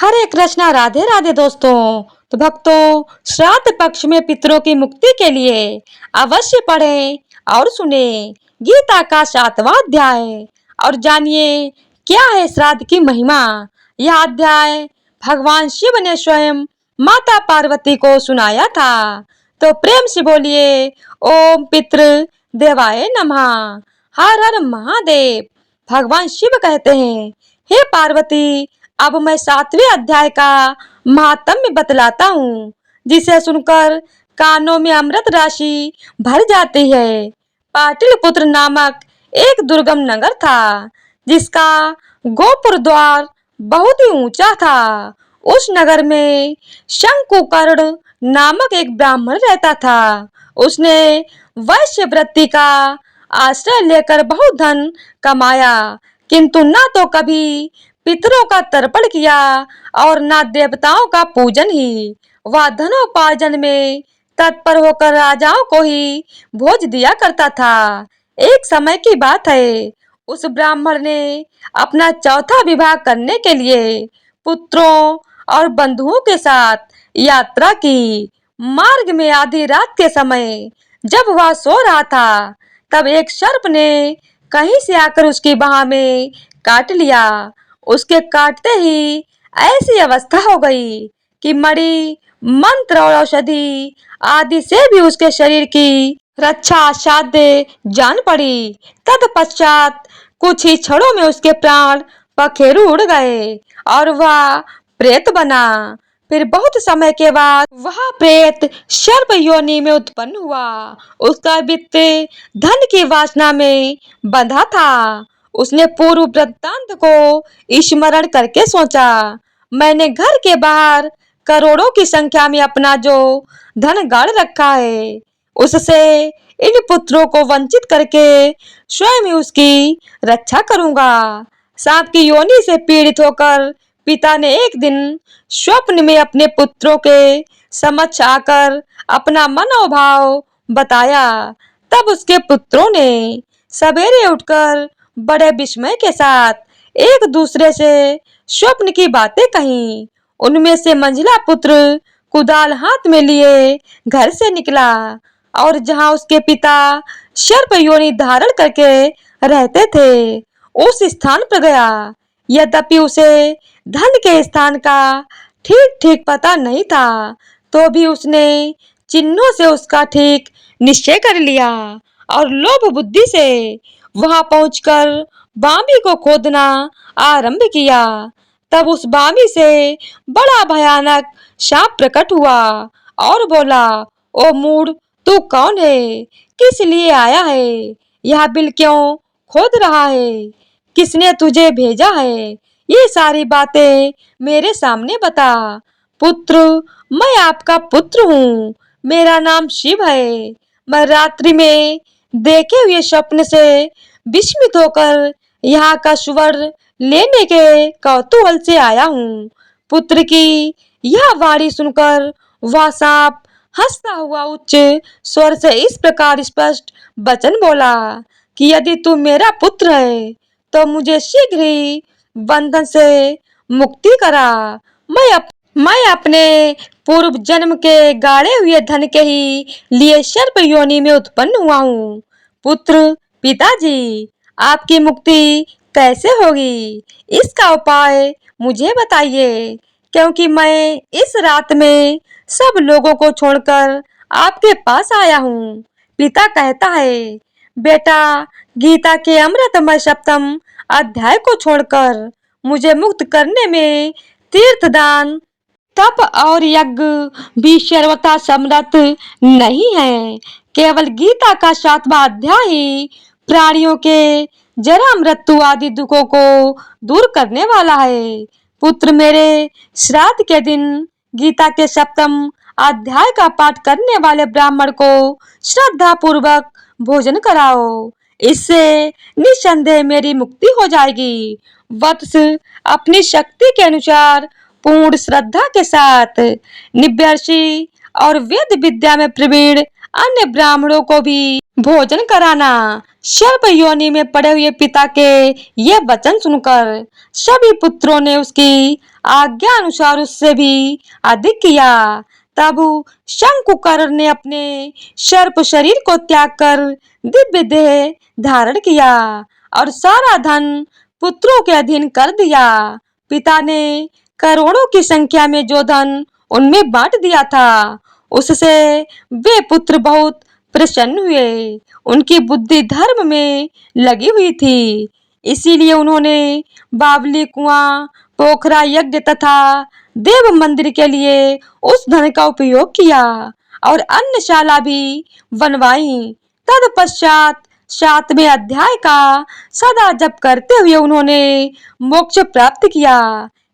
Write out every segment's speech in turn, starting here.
हरे कृष्णा, राधे राधे दोस्तों। तो भक्तों, श्राद्ध पक्ष में पितरों की मुक्ति के लिए अवश्य पढ़ें और सुने गीता का 7वां अध्याय और जानिए क्या है श्राद्ध की महिमा। यह अध्याय भगवान शिव ने स्वयं माता पार्वती को सुनाया था। तो प्रेम से बोलिए ओम पितृ देवाय नमः। हर हर महादेव। भगवान शिव कहते हैं, हे पार्वती, अब मैं 7वें अध्याय का महात्म्य बतलाता हूँ, जिसे सुनकर कानों में अमृत राशि भर जाती है। पाटलिपुत्र नामक एक दुर्गम नगर था, जिसका गोपुर द्वार बहुत ही ऊंचा था। उस नगर में शंकुकर्ण नामक एक ब्राह्मण रहता था। उसने वैश्य वृत्ति का आश्रय लेकर बहुत धन कमाया, किंतु न तो कभी पितरों का तर्पण किया और न देवताओं का पूजन ही। वह धनोपार्जन में तत्पर होकर राजाओं को ही भोज दिया करता था। एक समय की बात है, उस ब्राह्मण ने अपना चौथा विवाह करने के लिए पुत्रों और बंधुओं के साथ यात्रा की। मार्ग में आधी रात के समय जब वह सो रहा था, तब एक सर्प ने कहीं से आकर उसकी बाह में काट लिया। उसके काटते ही ऐसी अवस्था हो गई कि मणि, मंत्र और औषधि आदि से भी उसके शरीर की रक्षा असाध्य जान पड़ी। तत्पश्चात कुछ ही क्षणों में उसके प्राण पखेरु उड़ गए और वह प्रेत बना। फिर बहुत समय के बाद वह प्रेत सर्प योनि में उत्पन्न हुआ। उसका वित्त धन की वासना में बंधा था। उसने पूर्व वृत्तांत को स्मरण करके सोचा, मैंने घर के बाहर करोड़ों की संख्या में अपना जो धन गाड़ रखा है, उससे इन पुत्रों को वंचित करके स्वयं ही उसकी रक्षा करूंगा। सांप की योनि से पीड़ित होकर पिता ने एक दिन स्वप्न में अपने पुत्रों के समक्ष आकर अपना मनोभाव बताया। तब उसके पुत्रों ने सवेरे उठकर बड़े विस्मय के साथ एक दूसरे से स्वप्न की बातें कही। उनमें से मंझला पुत्र कुदाल हाथ में लिए घर से निकला और जहां उसके पिता सर्प योनि धारण करके रहते थे, उस स्थान पर गया। यद्यपि उसे धन के स्थान का ठीक ठीक पता नहीं था, तो भी उसने चिन्हों से उसका ठीक निश्चय कर लिया और लोभ बुद्धि से वहां पहुंचकर बामी को खोदना आरंभ किया। तब उस बामी से बड़ा भयानक सांप प्रकट हुआ और बोला, ओ मूढ़, तू कौन है? किस लिए आया है? यह बिल क्यों खोद रहा है? किसने तुझे भेजा है? ये सारी बातें मेरे सामने बता। पुत्र, मैं आपका पुत्र हूँ। मेरा नाम शिव है। मैं रात्रि में देखे हुए स्वप्न से विस्मित होकर यहाँ का सुवर्ण लेने के कौतूहल से आया हूँ। पुत्र की यह वाणी सुनकर वह सांप हंसता हुआ उच्च स्वर से इस प्रकार स्पष्ट वचन बोला कि यदि तू मेरा पुत्र है, तो मुझे शीघ्र ही बंधन से मुक्ति करा। मैं अपने पूर्व जन्म के गाड़े हुए धन के ही लिए सर्प योनि में उत्पन्न हुआ हूँ। पुत्र, पिताजी, आपकी मुक्ति कैसे होगी, इसका उपाय मुझे बताइए, क्योंकि मैं इस रात में सब लोगों को छोड़कर आपके पास आया हूँ। पिता कहता है, बेटा, गीता के अमृतमय 7वें अध्याय को छोड़कर मुझे मुक्त करने में तीर्थदान, तप और यज्ञ भी सर्वथा समर्थ नहीं है। केवल गीता का 7वां अध्याय ही प्राणियों के जरा मृत्यु आदि दुखों को दूर करने वाला है। पुत्र, मेरे श्राद्ध के दिन गीता के 7वें अध्याय का पाठ करने वाले ब्राह्मण को श्रद्धा पूर्वक भोजन कराओ। इससे निस्संदेह मेरी मुक्ति हो जाएगी। वत्स, अपनी शक्ति के अनुसार पूर्ण श्रद्धा के साथ निव्यर्षी और वेद विद्या में प्रवीण अन्य ब्राह्मणों को भी भोजन कराना। सर्प योनि में पड़े हुए पिता के ये वचन सुनकर सभी पुत्रों ने उसकी आज्ञा अनुसार उससे भी अधिक किया। तब शंकुकर ने अपने सर्प शरीर को त्याग कर दिव्य देह धारण किया और सारा धन पुत्रों के अधीन कर दिया। पिता ने करोड़ों की संख्या में जो धन उनमें बांट दिया था, उससे वे पुत्र बहुत प्रसन्न हुए। उनकी बुद्धि धर्म में लगी हुई थी, इसीलिए उन्होंने बावली कुआं, पोखरा यज्ञ तथा देव मंदिर के लिए उस धन का उपयोग किया और अन्नशाला भी बनवाई। तत्पश्चात 7वें अध्याय का सदा जप करते हुए उन्होंने मोक्ष प्राप्त किया।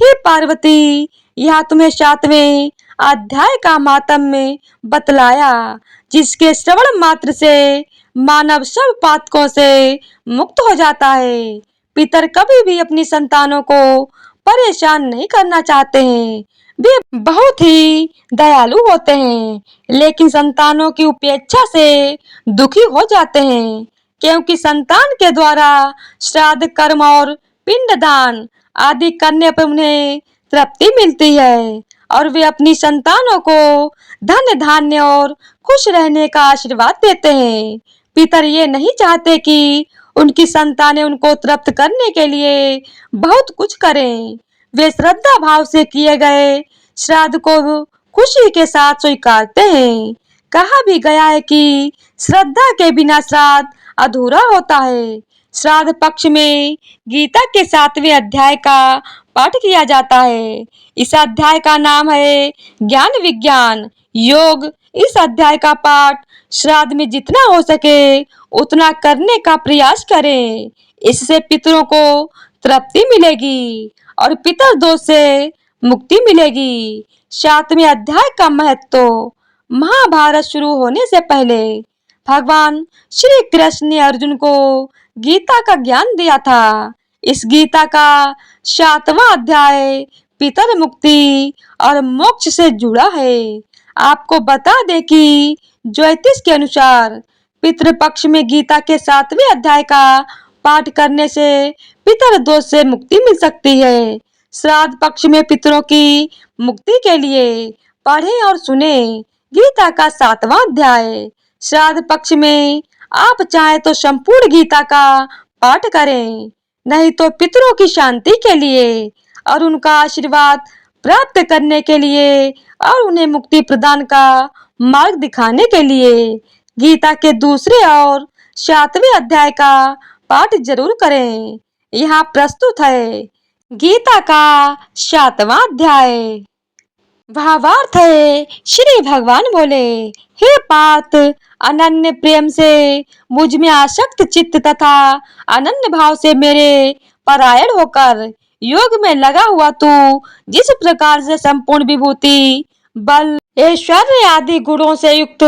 हे पार्वती, यहाँ तुम्हें 7वें अध्याय का माहात्म्य बतलाया, जिसके श्रवण मात्र से मानव सब पातकों से मुक्त हो जाता है। पितर कभी भी अपनी संतानों को परेशान नहीं करना चाहते हैं। वे बहुत ही दयालु होते हैं, लेकिन संतानों की उपेक्षा से दुखी हो जाते हैं, क्योंकि संतान के द्वारा श्राद्ध कर्म और पिंडदान आदि करने पर उन्हें तृप्ति मिलती है और वे अपनी संतानों को धन धान्य और खुश रहने का आशीर्वाद देते हैं। पितर ये नहीं चाहते कि उनकी संतानें उनको तृप्त करने के लिए बहुत कुछ करें। वे श्रद्धा भाव से किए गए श्राद्ध को खुशी के साथ स्वीकारते हैं। कहा भी गया है कि श्रद्धा के बिना श्राद्ध अधूरा होता है। श्राद्ध पक्ष में गीता के 7वें अध्याय का पाठ किया जाता है। इस अध्याय का नाम है ज्ञान विज्ञान योग। इस अध्याय का पाठ श्राद्ध में जितना हो सके उतना करने का प्रयास करें। इससे पितरों को तृप्ति मिलेगी और पितर दोष से मुक्ति मिलेगी। 7वें अध्याय का महत्व। महाभारत शुरू होने से पहले भगवान श्री कृष्ण ने अर्जुन को गीता का ज्ञान दिया था। इस गीता का 7वां अध्याय पितर मुक्ति और मोक्ष से जुड़ा है। आपको बता दें कि ज्योतिष के अनुसार पितृपक्ष में गीता के 7वें अध्याय का पाठ करने से पितर दोष से मुक्ति मिल सकती है। श्राद्ध पक्ष में पितरों की मुक्ति के लिए पढ़ें और सुने गीता का 7वां अध्याय। श्राद्ध पक्ष में आप चाहें तो संपूर्ण गीता का पाठ करें, नहीं तो पितरों की शांति के लिए और उनका आशीर्वाद प्राप्त करने के लिए और उन्हें मुक्ति प्रदान का मार्ग दिखाने के लिए गीता के दूसरे और 7वें अध्याय का पाठ जरूर करें। यहाँ प्रस्तुत है गीता का 7वां अध्याय। भावार्थ है, श्री भगवान बोले, हे पार्थ, अनन्य प्रेम से मुझ में आसक्त चित्त तथा अनन्य भाव से मेरे परायण होकर योग में लगा हुआ तू जिस प्रकार से संपूर्ण विभूति, बल, ऐश्वर्य आदि गुणों से युक्त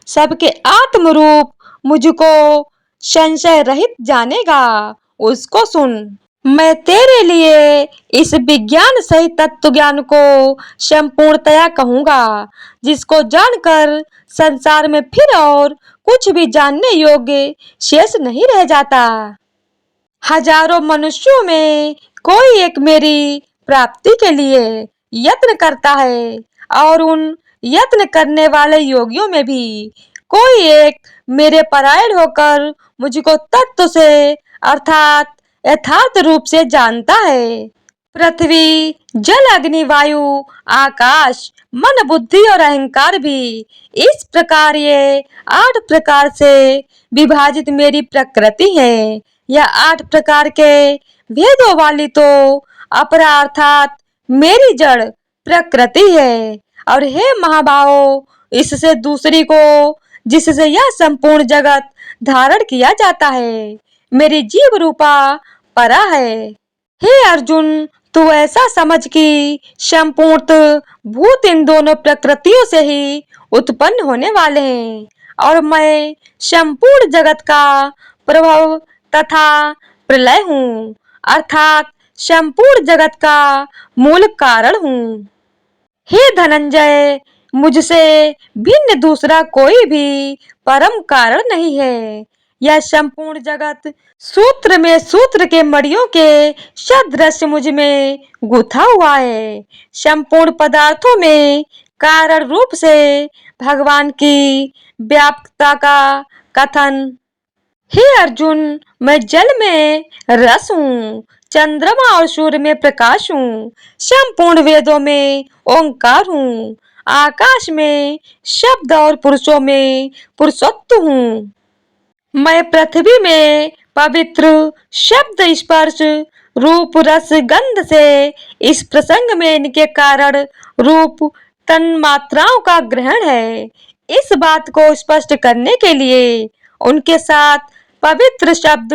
सबके आत्म रूप मुझको संशय रहित जानेगा, उसको सुन। मैं तेरे लिए इस विज्ञान सहित तत्व ज्ञान को संपूर्णतया कहूँगा, जिसको जानकर संसार में फिर और कुछ भी जानने योग्य शेष नहीं रह जाता। हजारों मनुष्यों में कोई एक मेरी प्राप्ति के लिए यत्न करता है और उन यत्न करने वाले योगियों में भी कोई एक मेरे परायण होकर मुझको तत्व से अर्थात यथार्थ रूप से जानता है। पृथ्वी, जल, अग्नि, वायु, आकाश, मन, बुद्धि और अहंकार भी इस प्रकार ये 8 प्रकार से विभाजित मेरी प्रकृति है। यह 8 प्रकार के भेदों वाली तो अपरा अर्थात मेरी जड़ प्रकृति है। और हे महाबाहो, इससे दूसरी को जिससे यह संपूर्ण जगत धारण किया जाता है मेरी जीव रूपा परा है। हे अर्जुन, तू ऐसा समझ कि संपूर्ण भूत इन दोनों प्रकृतियों से ही उत्पन्न होने वाले हैं और मैं संपूर्ण जगत का प्रभव तथा प्रलय हूँ, अर्थात संपूर्ण जगत का मूल कारण हूँ। हे धनंजय, मुझसे भिन्न दूसरा कोई भी परम कारण नहीं है। यह संपूर्ण जगत सूत्र में सूत्र के मड़ियों के सदृश मुझ में गुथा हुआ है। संपूर्ण पदार्थों में कारण रूप से भगवान की व्यापकता का कथन। हे अर्जुन, मैं जल में रस हूँ, चंद्रमा और सूर्य में प्रकाश हूँ, संपूर्ण वेदों में ओंकार हूँ, आकाश में शब्द और पुरुषों में पुरुषत्व हूँ। मैं पृथ्वी में पवित्र शब्द स्पर्श रूप रस गंध से इस प्रसंग में इनके कारण रूप तन मात्राओं का ग्रहण है। इस बात को स्पष्ट करने के लिए उनके साथ पवित्र शब्द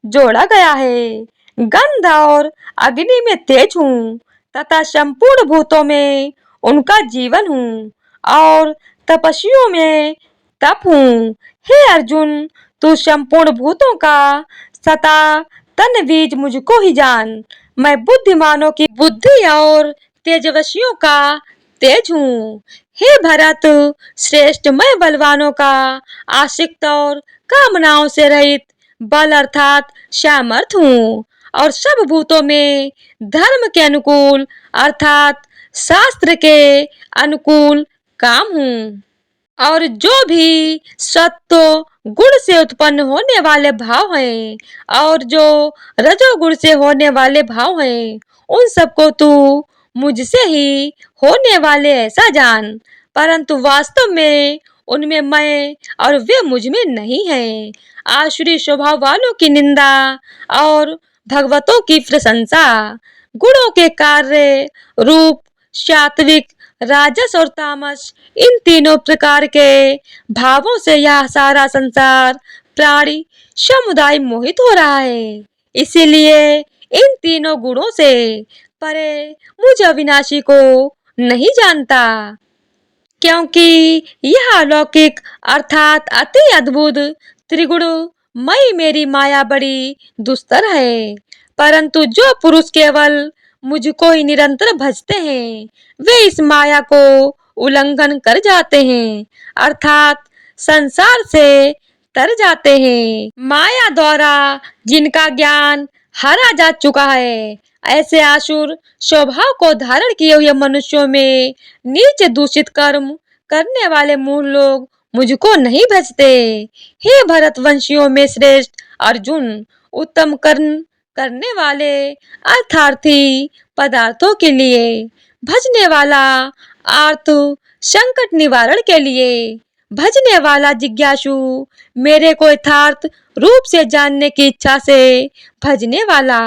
जोड़ा गया है। गंध और अग्नि में तेज हूँ तथा संपूर्ण भूतों में उनका जीवन हूँ और तपस्वियों में तप हूँ। हे अर्जुन, तू संपूर्ण भूतों का सता तन बीज मुझको ही जान। मैं बुद्धिमानों की बुद्धि और तेजस्वियों का तेज हूँ। हे भरत श्रेष्ठ, मैं बलवानों का आशिक्त और कामनाओं से रहित बल अर्थात सामर्थ हूँ और सब भूतों में धर्म के अनुकूल अर्थात शास्त्र के अनुकूल काम हूँ। और जो भी सत्व गुण से उत्पन्न होने वाले भाव हैं और जो रजोगुण से होने वाले भाव हैं, उन सबको तू मुझसे ही होने वाले ऐसा जान, परंतु वास्तव में उनमें मैं और वे मुझ में नहीं हैं। आसुरी स्वभाव वालों की निंदा और भगवतों की प्रशंसा। गुणों के कार्य रूप, सात्विक, राजस और तामस, इन तीनों प्रकार के भावों से यह सारा संसार प्राणी समुदाय मोहित हो रहा है। इसीलिए इन तीनों गुणों से परे मुझ अविनाशी को नहीं जानता, क्योंकि यह अलौकिक अर्थात अति अद्भुत त्रिगुण मई मेरी माया बड़ी दुस्तर है। परंतु जो पुरुष केवल मुझको ही निरंतर भजते हैं, वे इस माया को उल्लंघन कर जाते हैं अर्थात संसार से तर जाते हैं। माया द्वारा जिनका ज्ञान हारा जा चुका है, ऐसे आसुर स्वभाव को धारण किए हुए मनुष्यों में नीच दूषित कर्म करने वाले मूढ़ लोग मुझको नहीं भजते। हे भरतवंशियों में श्रेष्ठ अर्जुन, उत्तम कर्म करने वाले अर्थार्थी पदार्थों के लिए भजने वाला, आर्त संकट निवारण के लिए भजने वाला, जिज्ञासु मेरे को यथार्थ रूप से जानने की इच्छा से भजने वाला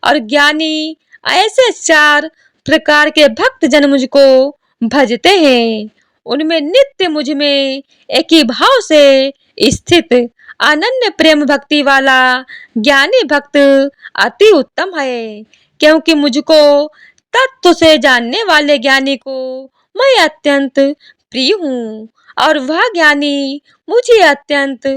और ज्ञानी, ऐसे चार प्रकार के भक्त जन मुझको भजते हैं। उनमें नित्य मुझ में एक ही भाव से स्थित अनन्य प्रेम भक्ति वाला ज्ञानी भक्त अति उत्तम है, क्योंकि मुझको तत्व से जानने वाले ज्ञानी को मैं अत्यंत प्रिय हूँ और वह ज्ञानी मुझे अत्यंत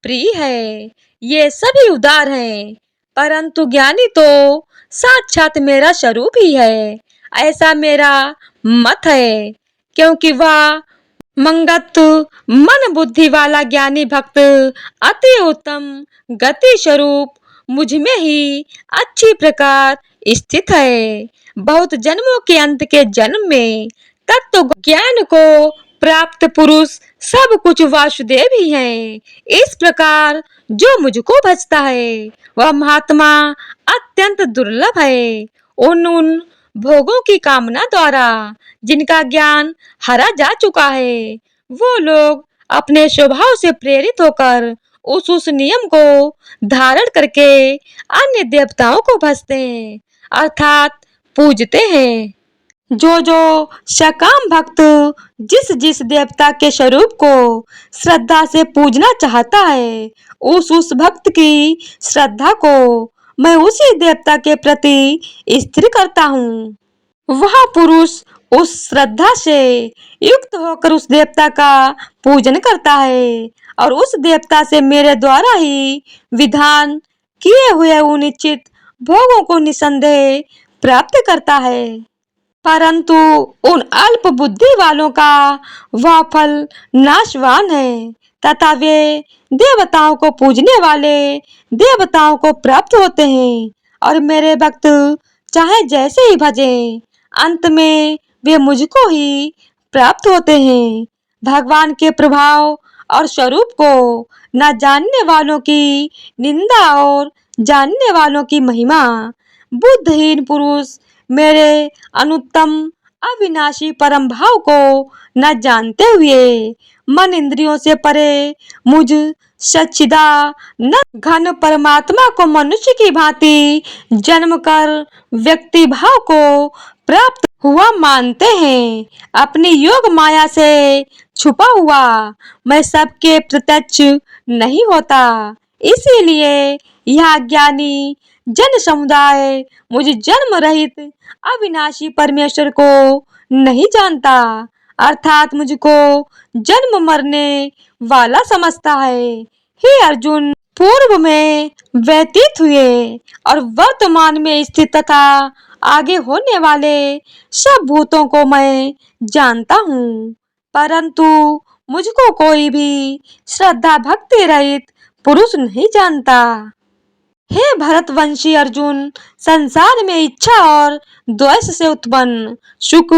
प्रिय है। ये सभी उदार हैं, परंतु ज्ञानी तो साक्षात मेरा स्वरूप ही है, ऐसा मेरा मत है, क्योंकि वह मंगत मन बुद्धि वाला ज्ञानी भक्त अति उत्तम गति स्वरूप मुझ में ही अच्छी प्रकार स्थित है। बहुत जन्मों के अंत के जन्म में तत्व ज्ञान को प्राप्त पुरुष सब कुछ वासुदेव ही है। इस प्रकार जो मुझको भजता है वह महात्मा अत्यंत दुर्लभ है। उन भोगों की कामना द्वारा जिनका ज्ञान हरा जा चुका है, वो लोग अपने स्वभाव से प्रेरित होकर उस नियम को धारण करके अन्य देवताओं को भजते हैं अर्थात पूजते हैं। जो सकाम भक्त जिस जिस देवता के स्वरूप को श्रद्धा से पूजना चाहता है, उस भक्त की श्रद्धा को मैं उसी देवता के प्रति स्थिर करता हूँ। वह पुरुष उस श्रद्धा से युक्त होकर उस देवता का पूजन करता है और उस देवता से मेरे द्वारा ही विधान किए हुए उनिश्चित भोगों को निसंदेह प्राप्त करता है। परंतु उन अल्प बुद्धि वालों का वह फल नाशवान है तथा वे देवताओं को पूजने वाले देवताओं को प्राप्त होते हैं और मेरे भक्त चाहे जैसे ही भजे अंत में वे मुझको ही प्राप्त होते हैं। भगवान के प्रभाव और स्वरूप को न जानने वालों की निंदा और जानने वालों की महिमा। बुद्धहीन पुरुष मेरे अनुत्तम अविनाशी परम भाव को न जानते हुए मन इंद्रियों से परे मुझ सच्चिदानंद घन परमात्मा को मनुष्य की भांति जन्म कर व्यक्ति भाव को प्राप्त हुआ मानते हैं। अपनी योग माया से छुपा हुआ मैं सबके प्रत्यक्ष नहीं होता, इसीलिए यह ज्ञानी जन समुदाय मुझे जन्म रहित अविनाशी परमेश्वर को नहीं जानता, अर्थात मुझको जन्म मरने वाला समझता है। हे अर्जुन, पूर्व में व्यतीत हुए और वर्तमान में स्थित तथा आगे होने वाले सब भूतों को मैं जानता हूँ, परंतु मुझको कोई भी श्रद्धा भक्ति रहित पुरुष नहीं जानता। हे भरतवंशी अर्जुन, संसार में इच्छा और द्वेष से उत्पन्न सुख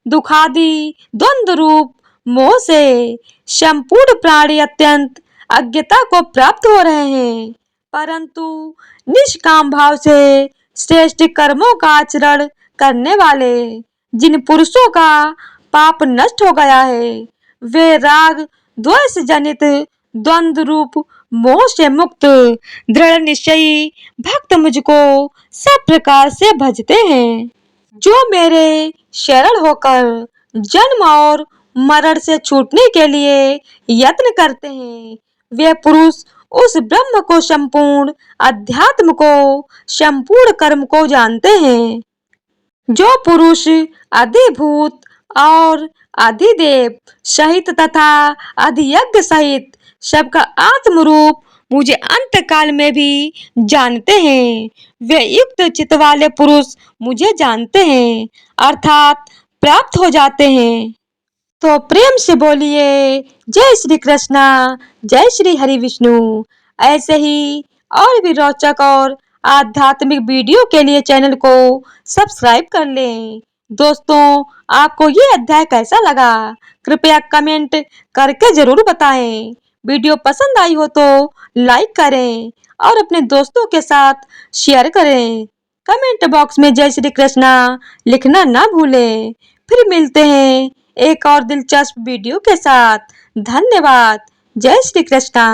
दुखादि द्वंद्व रूप मोह से संपूर्ण प्राणी अत्यंत अज्ञता को प्राप्त हो रहे हैं, परंतु निष्काम भाव से श्रेष्ठ कर्मों का आचरण करने वाले जिन पुरुषों का पाप नष्ट हो गया है वे राग द्वेष जनित द्वंद्व रूप मोह से मुक्त दृढ़ निश्चयी भक्त मुझको सब प्रकार से भजते हैं। जो मेरे शरण होकर जन्म और मरण से छूटने के लिए यत्न करते हैं वे पुरुष उस ब्रह्म को संपूर्ण अध्यात्म को संपूर्ण कर्म को जानते हैं। जो पुरुष अधिभूत और अधिदेव सहित तथा अधियज्ञ सहित सबका आत्म रूप मुझे अंत काल में भी जानते हैं वे युक्त चित्त वाले पुरुष मुझे जानते हैं, अर्थात प्राप्त हो जाते हैं। तो प्रेम से बोलिए जय श्री कृष्णा, जय श्री हरि विष्णु। ऐसे ही और भी रोचक और आध्यात्मिक वीडियो के लिए चैनल को सब्सक्राइब कर लें। दोस्तों, आपको ये अध्याय कैसा लगा कृपया कमेंट करके जरूर बताएं। वीडियो पसंद आई हो तो लाइक करें और अपने दोस्तों के साथ शेयर करें। कमेंट बॉक्स में जय श्री कृष्णा लिखना ना भूलें। फिर मिलते हैं एक और दिलचस्प वीडियो के साथ। धन्यवाद। जय श्री कृष्णा।